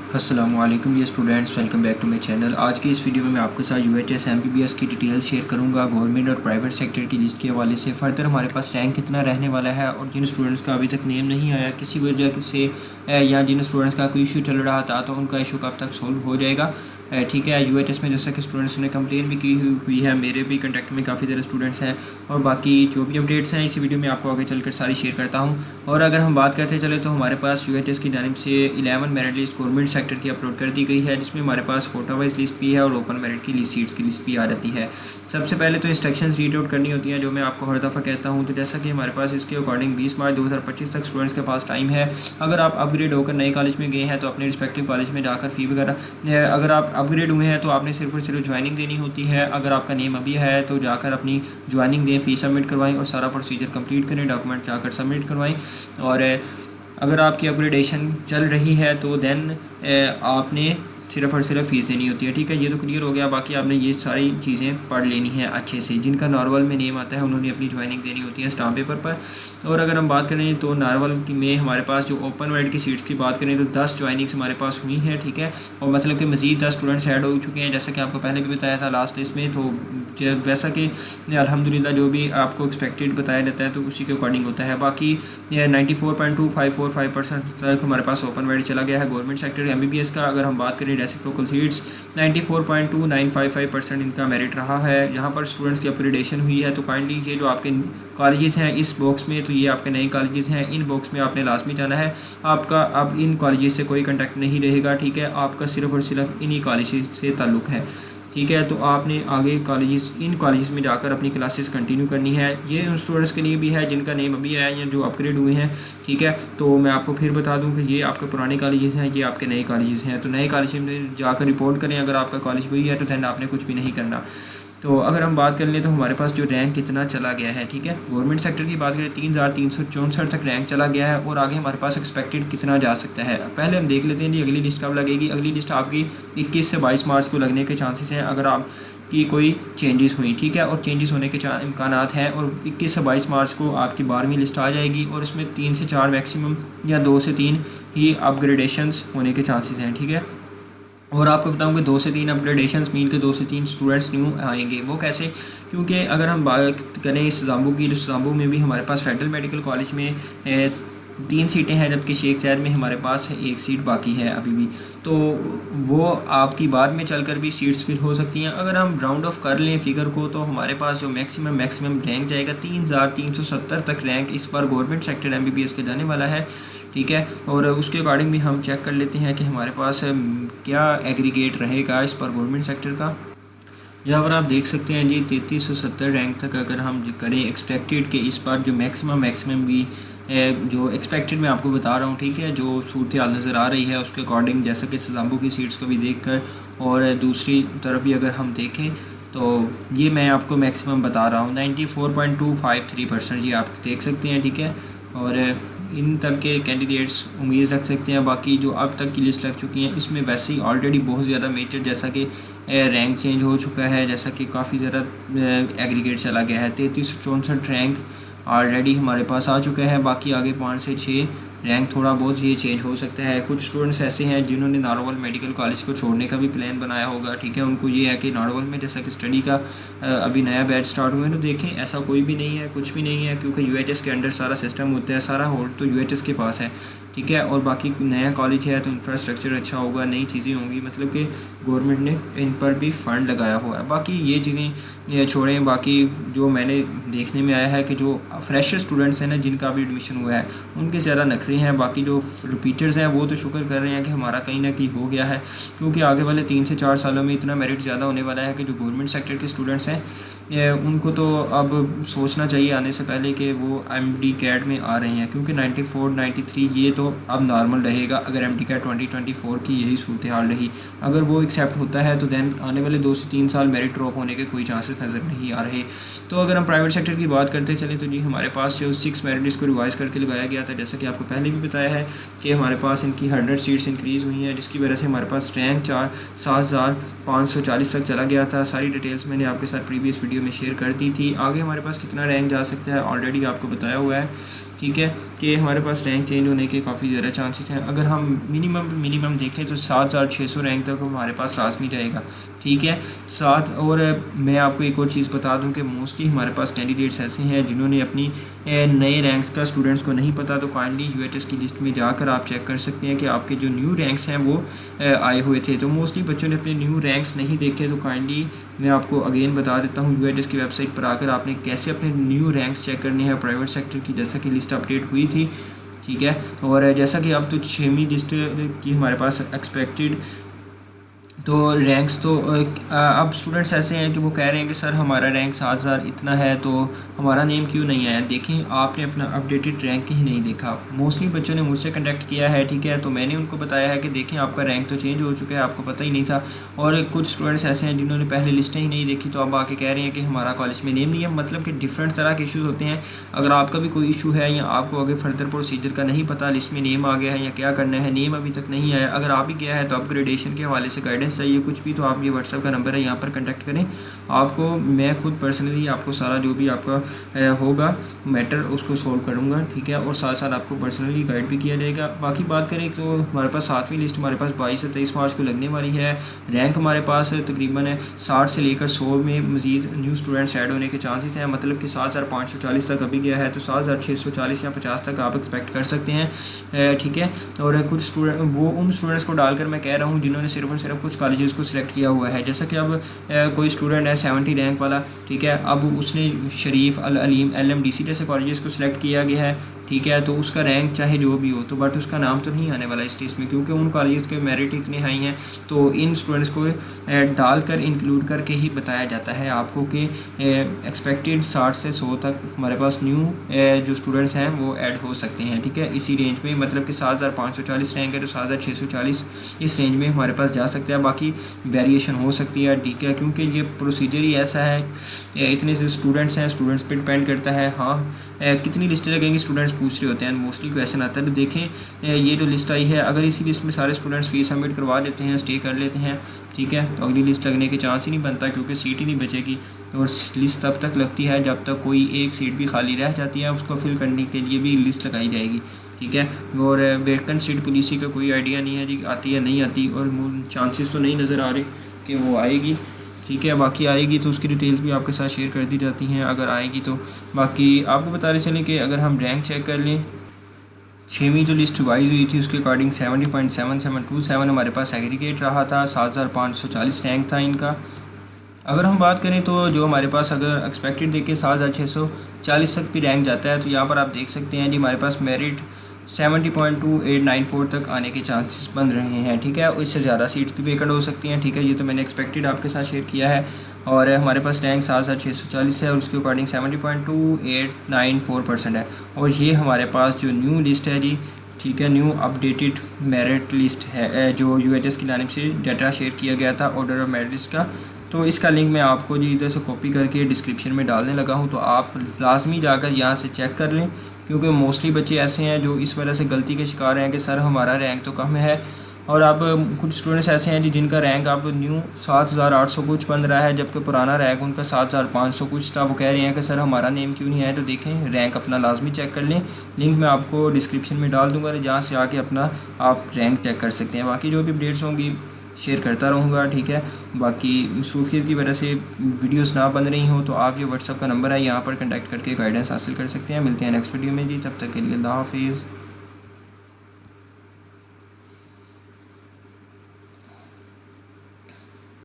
अस्सलामुअलैकुम ये students, welcome back to my channel. आज की इस वीडियो में मैं आपके साथ यूएचएस एमबीबीएस की डिटेल शेयर करूंगा गवर्नमेंट और प्राइवेट सेक्टर की लिस्ट के हवाले से। फर्दर हमारे पास रैंक कितना रहने वाला है और जिन स्टूडेंट्स का अभी तक नेम नहीं आया किसी वजह से या जिन स्टूडेंट्स का कोई इशू चल रहा था तो उनका इशू कब तक सोल्व हो जाएगा। ठीक है, यूएचएस में जैसा कि स्टूडेंट्स ने कंप्लेन भी की हुई है, मेरे भी कंटेक्ट में काफ़ी सारे स्टूडेंट्स हैं और बाकी जो भी अपडेट्स हैं इसी वीडियो में आपको आगे चलकर सारी शेयर करता हूं। और अगर हम बात करते चले तो हमारे पास यूएचएस की जानिब से 11 मेरिट लिस्ट गवर्नमेंट सेक्टर की अपलोड कर दी गई है, जिसमें हमारे पास कोटा वाइज लिस्ट भी है और ओपन मेरिट की सीट्स की लिस्ट भी आ जाती है। सबसे पहले तो इंस्ट्रक्शंस रीड आउट करनी होती हैं जो मैं आपको हर दफ़ा कहता हूँ। तो जैसा कि हमारे पास इसके अकॉर्डिंग 20 मार्च 2025 तक स्टूडेंट्स के पास टाइम है। अगर आप अपग्रेड होकर नए कॉलेज में गए हैं तो अपने रिस्पेक्टिव कॉलेज में जाकर फ़ी वगैरह, अगर आप अपग्रेड हुए हैं तो आपने सिर्फ और सिर्फ ज्वाइनिंग देनी होती है। अगर आपका नेम अभी है तो जाकर अपनी ज्वाइनिंग दें, फ़ी सबमिट करवाएं और सारा प्रोसीजर कंप्लीट करें, डॉक्यूमेंट जाकर सबमिट करवाएं। और अगर आपकी अपग्रेडेशन चल रही है तो देन आपने सिर्फ और सिर्फ फ़ीस देनी होती है। ठीक है, ये तो क्लियर हो गया। बाकी आपने ये सारी चीज़ें पढ़ लेनी है अच्छे से। जिनका नारवल में नेम आता है उन्होंने अपनी ज्वाइनिंग देनी होती है स्टाम्प पेपर पर। और अगर हम बात करें तो नारवल में हमारे पास जो ओपन मेरिट की सीट्स की बात करें तो 10 ज्वाइनिंग्स हमारे पास हुई हैं। ठीक है, और मतलब कि मज़ीद 10 स्टूडेंट्स ऐड हो चुके हैं, जैसा कि आपको पहले भी बताया था लास्ट लिस्ट में। तो वैसा कि अल्हम्दुलिल्लाह जो भी आपको एक्सपेक्टेड बताया जाता है तो उसी के अकॉर्डिंग होता है। बाकी 94.2545% तक हमारे पास ओपन मेरिट चला गया है गवर्नमेंट सेक्टर एमबीबीएस का। अगर हम बात करें रेसिप्रोकल सीट्स 94.2955% इनका मेरिट रहा है। यहाँ पर स्टूडेंट्स की अपग्रेडेशन हुई है। तो काइंडली ये जो आपके कॉलेजेस हैं इस बॉक्स में, तो ये आपके नए कॉलेजेस हैं, इन बॉक्स में आपने लाजमी जाना है। आपका अब इन कॉलेजेस से कोई कांटेक्ट नहीं रहेगा। ठीक है, आपका सिर्फ और सिर्फ इन्हीं कॉलेजेस से ताल्लुक़ है। ठीक है, तो आपने आगे इन कॉलेजेस में जाकर अपनी क्लासेस कंटिन्यू करनी है। ये उन स्टूडेंट्स के लिए भी है जिनका नेम अभी आया है या जो अपग्रेड हुए हैं। ठीक है, तो मैं आपको फिर बता दूं कि ये आपके पुराने कॉलेजेस हैं, ये आपके नए कॉलेजेस हैं। तो नए कॉलेज में जाकर रिपोर्ट करें। अगर आपका कॉलेज वही है तो दैन आपने कुछ भी नहीं करना। तो अगर हम बात कर लें तो हमारे पास जो रैंक कितना चला गया है, ठीक है, गवर्नमेंट सेक्टर की बात करें 3364 तक रैंक चला गया है। और आगे हमारे पास एक्सपेक्टेड कितना जा सकता है पहले हम देख लेते हैं जी। अगली लिस्ट कब लगेगी? अगली लिस्ट आपकी 21 से 22 मार्च को लगने के चांसेस हैं अगर आप की कोई चेंजेस हुई। ठीक है, और चेंजेस होने के इम्कानात हैं। और 21 से 22 मार्च को आपकी 12वीं लिस्ट आ जाएगी और इसमें 3 से 4 मैक्सिमम या 2 से 3 ही अपग्रेडेशंस होने के चांसेस हैं। ठीक है, और आपको बताऊँ कि 2 से 3 अपग्रेडेशंस मीन के 2 से 3 स्टूडेंट्स न्यू आएंगे। वो कैसे? क्योंकि अगर हम बात करें इस जाम्बू की, जाम्बू में भी हमारे पास फेडरल मेडिकल कॉलेज में 3 सीटें हैं, जबकि शेख ज़ायद में हमारे पास 1 सीट बाकी है अभी भी। तो वो आपकी बाद में चलकर भी सीट्स फिल हो सकती हैं। अगर हम राउंड ऑफ कर लें फिगर को तो हमारे पास जो मैक्सिमम रैंक जाएगा 3370 तक रैंक इस बार गवर्नमेंट सेक्टर एमबीबीएस के जाने वाला है। ठीक है, और उसके अकॉर्डिंग भी हम चेक कर लेते हैं कि हमारे पास क्या एग्रीगेट रहेगा इस पर गवर्नमेंट सेक्टर का। यहाँ पर आप देख सकते हैं जी 3370 रैंक तक अगर हम करें एक्सपेक्टेड के इस बार जो मैक्सिमम भी जो एक्सपेक्टेड मैं आपको बता रहा हूँ। ठीक है, जो सूरत हाल नज़र आ रही है उसके अकॉर्डिंग, जैसा कि जाम्बू की सीट्स को भी देख कर और दूसरी तरफ भी अगर हम देखें तो ये मैं आपको मैक्सिमम बता रहा हूँ 94.253% जी आप देख सकते हैं। ठीक है, और इन तक के कैंडिडेट्स उम्मीद रख सकते हैं। बाकी जो अब तक की लिस्ट लग चुकी हैं इसमें वैसे ही ऑलरेडी बहुत ज़्यादा मेजर जैसा कि रैंक चेंज हो चुका है, जैसा कि काफ़ी ज़्यादा एग्रीगेट चला गया है। 3364 रैंक ऑलरेडी हमारे पास आ चुका है। बाकी आगे 5 से 6 रैंक थोड़ा बहुत ये चेंज हो सकता है। कुछ स्टूडेंट्स ऐसे हैं जिन्होंने नारोवल मेडिकल कॉलेज को छोड़ने का भी प्लान बनाया होगा। ठीक है, उनको ये है कि नारोवल में जैसा कि स्टडी का अभी नया बैच स्टार्ट हुआ है। तो देखें ऐसा कोई भी नहीं है, कुछ भी नहीं है, क्योंकि यूएचएस के अंडर सारा सिस्टम होता है, सारा होल्ड तो यूएचएस के पास है। ठीक है, और बाकी नया कॉलेज है तो इंफ्रास्ट्रक्चर अच्छा होगा, नई चीज़ें होंगी, मतलब कि गवर्नमेंट ने इन पर भी फ़ंड लगाया हुआ है। बाकी ये चीज़ें छोड़ें। बाकी जो मैंने देखने में आया है कि जो फ्रेशर स्टूडेंट्स हैं ना जिनका अभी एडमिशन हुआ है उनके ज़्यादा नखरे हैं। बाकी जो रिपीटर्स हैं वो तो शुक्र कर रहे हैं कि हमारा कहीं ना कहीं हो गया है, क्योंकि आगे वाले 3 से 4 सालों में इतना मेरिट ज़्यादा होने वाला है कि जो गवर्नमेंट सेक्टर के स्टूडेंट्स हैं उनको तो अब सोचना चाहिए आने से पहले कि वो एमडी कैट में आ रहे हैं, क्योंकि 94 93 ये तो अब नॉर्मल रहेगा। अगर एमडी कैट 2024 की यही सूरत हाल रही, अगर वो एक्सेप्ट होता है तो दैन आने वाले 2 से 3 साल मेरिट ड्रॉप होने के कोई चांसेस नज़र नहीं आ रहे। तो अगर हम प्राइवेट सेक्टर की बात करते चलें तो जी हमारे पास जो 6 मेरिट लिस्ट को रिवाइज़ करके लगाया गया था, जैसा कि आपको पहले भी बताया है कि हमारे पास इनकी 100 सीट्स इंक्रीज़ हुई हैं, जिसकी वजह से हमारे पास रैंक 7540 तक चला गया था। सारी डिटेल्स मैंने आपके साथ प्रीवियस वीडियो में शेयर कर दी थी। आगे हमारे पास कितना रैंक जा सकता है ऑलरेडी आपको बताया हुआ है। ठीक है, कि हमारे पास रैंक चेंज होने के काफ़ी ज़्यादा चांसेस हैं। अगर हम मिनिमम देखें तो 7600 रैंक तक हमारे पास लाजमी जाएगा, ठीक है। साथ और मैं आपको एक और चीज़ बता दूं कि मोस्टली हमारे पास कैंडिडेट्स ऐसे हैं जिन्होंने अपनी नए रैंक्स का स्टूडेंट्स को नहीं पता, तो काइंडली यूएचएस की लिस्ट में जाकर आप चेक कर सकते हैं कि आपके जो न्यू रैंक्स हैं वो आए हुए थे। तो मोस्टली बच्चों ने अपने न्यू रैंक्स नहीं देखे, तो काइंडली मैं आपको अगेन बता देता हूँ यूएचएस की वेबसाइट पर आकर आपने कैसे अपने न्यू रैंक्स चेक करने हैं प्राइवेट सेक्टर की, जैसा कि लिस्ट अपडेट हुई थी, ठीक है। और जैसा कि अब तो 6वीं लिस्ट की हमारे पास एक्सपेक्टेड तो रैंक्स तो अब स्टूडेंट्स ऐसे हैं कि वो कह रहे हैं कि सर हमारा रैंक 7000 इतना है तो हमारा नेम क्यों नहीं आया। देखें, आपने अपना अपडेटेड रैंक ही नहीं देखा। मोस्टली बच्चों ने मुझसे कांटेक्ट किया है, ठीक है, तो मैंने उनको बताया है कि देखें आपका रैंक तो चेंज हो चुका है, आपको पता ही नहीं था। और कुछ स्टूडेंट्स ऐसे हैं जिन्होंने पहले लिस्टें ही नहीं देखी, तो अब आके कह रहे हैं कि हमारा कॉलेज में नेम नहीं है। मतलब कि डिफरेंट तरह के इशूज़ होते हैं। अगर आपका भी कोई इशू है या आपको आगे फर्दर प्रोसीजर का नहीं पता, लिस्ट में नेम आ गया है या क्या करना है, नेम अभी तक नहीं आया, अगर आप भी गया है तो अपग्रेडेशन के हवाले से गाइडेंस चाहिए कुछ भी, तो आप ये व्हाट्सएप का नंबर है यहाँ पर कांटेक्ट करें। आपको मैं खुद पर्सनली आपको सारा जो भी आपका होगा मैटर उसको सोल्व करूँगा, ठीक है। और साथ साथ आपको पर्सनली गाइड भी किया जाएगा। बाकी बात करें तो हमारे पास 7वीं लिस्ट हमारे पास 22 से 23 मार्च को लगने वाली है। रैंक हमारे पास तकरीबन 60 से लेकर 100 में मज़ीद न्यू स्टूडेंट्स ऐड होने के चांसेस हैं। मतलब कि 7540 तक अभी गया है, तो 7640 या 50 तक आप एक्सपेक्ट कर सकते हैं, ठीक है। और कुछ स्टूडेंट वो उन स्टूडेंट्स को डालकर मैं कह रहा हूँ जिन्होंने सिर्फ और सिर्फ कुछ कॉलेजेस को सिलेक्ट किया हुआ है। जैसा कि अब कोई स्टूडेंट है 70 रैंक वाला, ठीक है, अब उसने शरीफ, अल अलीम, LMDC जैसे कॉलेजेस को सिलेक्ट किया गया है, ठीक है। तो उसका रैंक चाहे जो भी हो, तो बट उसका नाम तो नहीं आने वाला इस लिस्ट में, क्योंकि उन कॉलेजेस के मेरिट इतने हाई हैं। तो इन स्टूडेंट्स को डालकर इंक्लूड करके ही बताया जाता है आपको कि एक्सपेक्टेड 60 से 100 तक हमारे पास न्यू जो स्टूडेंट्स हैं वो ऐड हो सकते हैं, ठीक है। इसी रेंज में, मतलब कि 7540 रैंक है तो 7640 इस रेंज में हमारे पास जा सकते हैं। बाकी वेरिएशन हो सकती है, ठीक है, क्योंकि ये प्रोसीजर ही ऐसा है, इतने से स्टूडेंट्स हैं, स्टूडेंट्स पर डिपेंड करता है। हाँ, कितनी लिस्टें लगेंगी स्टूडेंट्स पूछ रहे होते हैं, मोस्टली क्वेश्चन आता है। तो देखें ये जो लिस्ट आई है, अगर इसी लिस्ट में सारे स्टूडेंट्स फीस सबमिट करवा देते हैं, स्टे कर लेते हैं, ठीक है, तो अगली लिस्ट लगने के चांस ही नहीं बनता, क्योंकि सीट ही नहीं बचेगी। और लिस्ट तब तक लगती है जब तक कोई एक सीट भी खाली रह जाती है, उसको फिल करने के लिए भी लिस्ट लगाई जाएगी, ठीक है। और वेकेंट सीट पॉलिसी का कोई आइडिया नहीं है जी, आती है नहीं आती, और चांसेस तो नहीं नज़र आ रहे कि वो आएगी, ठीक है। बाकी आएगी तो उसकी डिटेल्स भी आपके साथ शेयर कर दी जाती हैं अगर आएगी तो। बाकी आपको बता रहे चलें कि अगर हम रैंक चेक कर लें, 6वीं जो लिस्ट रिवाइज हुई थी उसके अकॉर्डिंग 70.7727 हमारे पास एग्रीगेट रहा था, 7540 रैंक था इनका। अगर हम बात करें तो जो हमारे पास अगर एक्सपेक्टेड देखें 7640 तक भी रैंक जाता है, तो यहाँ पर आप देख सकते हैं जी हमारे पास मेरिट 70.2894 तक आने के चांसेस बन रहे हैं, ठीक है। इससे ज़्यादा सीट्स भी वेकेंट हो सकती हैं, ठीक है। ये तो मैंने एक्सपेक्टेड आपके साथ शेयर किया है। और हमारे पास रैंक 7640 है और उसके अकॉर्डिंग 70.2894% है। और ये हमारे पास जो न्यू लिस्ट है जी, ठीक है, न्यू अपडेटेड मेरिट लिस्ट है जो यूएचएस की जानिब से डाटा शेयर किया गया था ऑर्डर ऑफ मेरिट लिस्ट का। तो इसका लिंक मैं आपको जी इधर से कॉपी करके डिस्क्रिप्शन में डालने लगा हूँ, तो आप लाजमी जाकर यहाँ से चेक कर लें, क्योंकि मोस्टली बच्चे ऐसे हैं जो इस वजह से गलती के शिकार हैं कि सर हमारा रैंक तो कम है। और अब कुछ स्टूडेंट्स ऐसे हैं जी जिनका रैंक अब न्यू 7800 कुछ बन रहा है, जबकि पुराना रैंक उनका 7500 कुछ था। वो कह रहे हैं कि सर हमारा नेम क्यों नहीं है। तो देखें, रैंक अपना लाजमी चेक कर लें, लिंक मैं आपको डिस्क्रिप्शन में डाल दूँगा, जहाँ से आके अपना आप रैंक चेक कर सकते हैं। बाकी जो भी अपडेट्स होंगी शेयर करता रहूँगा, ठीक है। बाकी मसरूफियत की वजह से वीडियोस ना बन रही हो तो आप ये व्हाट्सएप का नंबर है यहाँ पर कांटेक्ट करके गाइडेंस हासिल कर सकते हैं। मिलते हैं नेक्स्ट वीडियो में जी, तब तक के लिए अल्लाह हाफिज़।